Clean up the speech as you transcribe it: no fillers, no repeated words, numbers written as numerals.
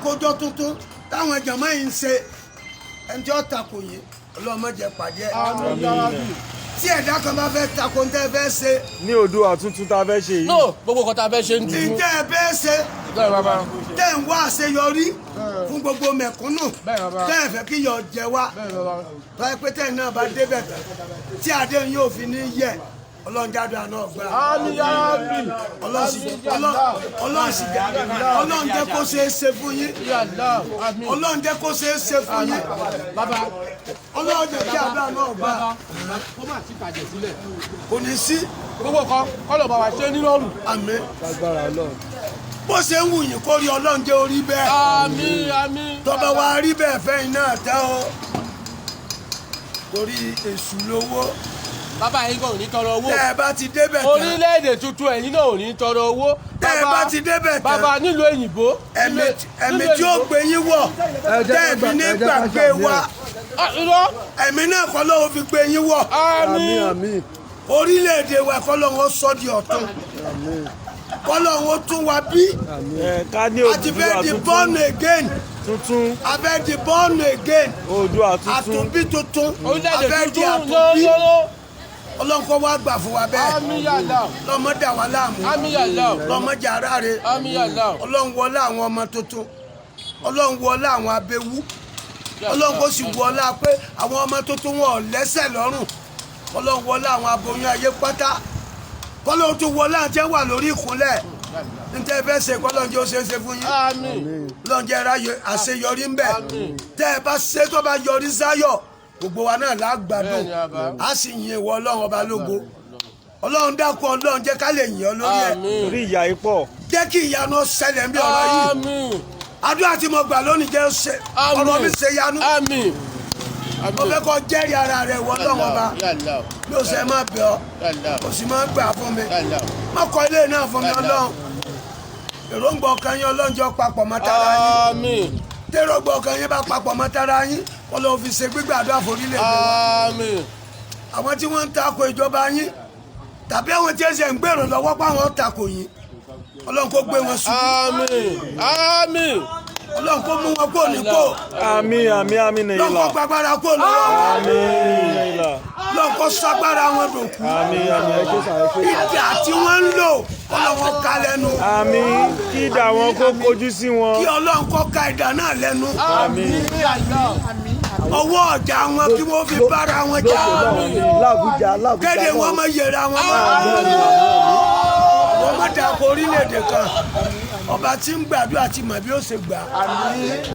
àkójọ tuntun táwọn jàmá yìí ń ṣe ẹni tí ó takò yìí Ọlọ́run má jẹ́ pàdé ẹ̀. tí ẹ̀dá kan bá fẹ́ takò ń tẹ́ fẹ́ ṣe. ní Oòduà tuntun tá a fẹ́ ṣe yìí. no gbogbo nǹkan tá a fẹ́ ṣe ń dùn. ìjẹ́ ẹ fẹ́ ṣe tẹ́ ń wá àṣeyọrí fún gbogbo mẹ̀kúnnù tẹ́ ẹ fẹ́ kí yọ jẹ wá báyìí pé tẹ́ náà bá débẹ̀ tán tí adé yóò fi ní yẹ Ọlọ́run jáde àná ọgbà Ọlọ́run jẹ́ kó ṣeé ṣe fún yín Ọlọ́run jẹ́ kó ṣeé ṣe fún yín Ọlọ́run jẹ́ kí àdá náà gbà kò ní sí gbogbo kan kọ́lọ̀ bá wa ṣe nínú ọ̀rùn. àmín bó ṣe ń wù yín kó rí Ọlọ́run jẹ́ orí bẹ́ẹ̀ àmín àmín tọ́ba wa rí bẹ́ẹ̀ fẹ́yìn náà tẹ́ o torí èṣù lówó. bàbá yín kò ní tọrọ owó. tẹ́ ẹ bá ti débẹ̀ tán. orílẹ̀-èdè tuntun ẹ̀yin náà ò ní tọrọ owó. tẹ́ ẹ bá ti débẹ̀ tán. bàbá nílùú òyìnbó. ẹ̀mí tí ó gbé yín wọ̀ tẹ́ ẹ fi ní gbàgbé wa. ẹ̀mí náà kọ́ lóun fi gbé yín wọ̀. àmín. orílẹ̀-èdè wa kọ́ lóun sọ di ọ̀tun. kọ́ lóun tún wa bí. àti fẹ́ di born again. tuntun. a fẹ́ di born again. Oòduà tuntun. àtúnbí tuntun. a fẹ́ di tuntun àtúnbí. Ọlọ́run kó wá gbà fún wa bẹ́ẹ̀. àmín ya Allah. lọ́mọ dà wá láàmú. àmín ya Allah. lọ́mọ jàrá rẹ̀. àmín ya Allah. Ọlọ́run wọlé àwọn ọmọ tuntun. Ọlọ́run wọlé àwọn abẹ́wú. Ọlọ́run kó sì wọlé pé àwọn ọmọ tuntun wọn ò lẹ́sẹ̀ lọ́rùn. Ọlọ́run wọlé àwọn aboyún ayé pátá. Kọ́lọ́run tún wọlé àti wà lórí ìkúnlẹ̀. Ntẹ́ fẹ́ ṣe kọ́lọ́run jẹ́ ó ṣe é ṣe fún yín. àmín. Ọlọ́run jẹ́ àṣeyọrí ń bẹ. Tẹ́ ẹ bá ṣe tó bá yọrí sáyọ̀ gbogbo wa náà lágbàdùn a sì yin ìwọ Ọlọ́run ọba lógo Ọlọ́run dákun Ọlọ́run jẹ́ ká lè yìn ọ́ lórí ẹ̀ torí ìyà yìí pọ̀. jẹ́ kí ìyanu ṣẹlẹ̀ ń bí ọ̀rọ̀ yìí àmín. àdúrà tí mo gbà lónìí jẹ́ ọ̀rọ̀ mi ṣe yanu àmín. mo fẹ́ kọ́ jẹ́rìí ara rẹ̀ ìwọ Ọlọ́run ọba bí o ṣe máa bẹ̀ ọ́ o sì máa gbà fún mi má kọ́ ilé náà fún mi Ọlọ́run èròǹgbà ọkàn yín Ọlọ́run jọ papọ̀ mọ́ tara yín àmín. tèròǹgbà ọkàn yín bá papọ̀ mọ́ tara yín Ọlọ́run fi ṣe gbígbàdúrà forílẹ̀-èdè wa. àmín. àwọn tí wọ́n ń takò ìjọba yín tàbí àwọn tí ẹsẹ̀ ń gbèrò lọ́wọ́ páwọn takò yín Ọlọ́run kó gbé wọn ṣubú. àmín. àmín. Ọlọ́run kó mú wọn kó nípò. àmín àmín àmín nìyí la. Ọlọ́run kó gbàgbára kó lọ́wọ́ wọn. àmín nìyí la. Ọlọ́run kó sagbára wọn dòkú. àmín àmín ẹjọ́ sàrẹ́. ìdà tí wọ́n ń lò Ọlọ́run ká lẹ́nu. àmín kí ìdà wọn kó kojú sí wọn. kí Ọlọ́run kó ká ìdà náà lẹ́nu. àmín. ọwọ́ ọ̀dà wọn kí wọ́n fi bára wọn jà. lábùjá kéde wọn máa yẹra wọn máa wọ́n má dà kó orílẹ̀-èdè kan ọba tí ń gbàdúrà ti mọ̀ bí ó ṣe gbà.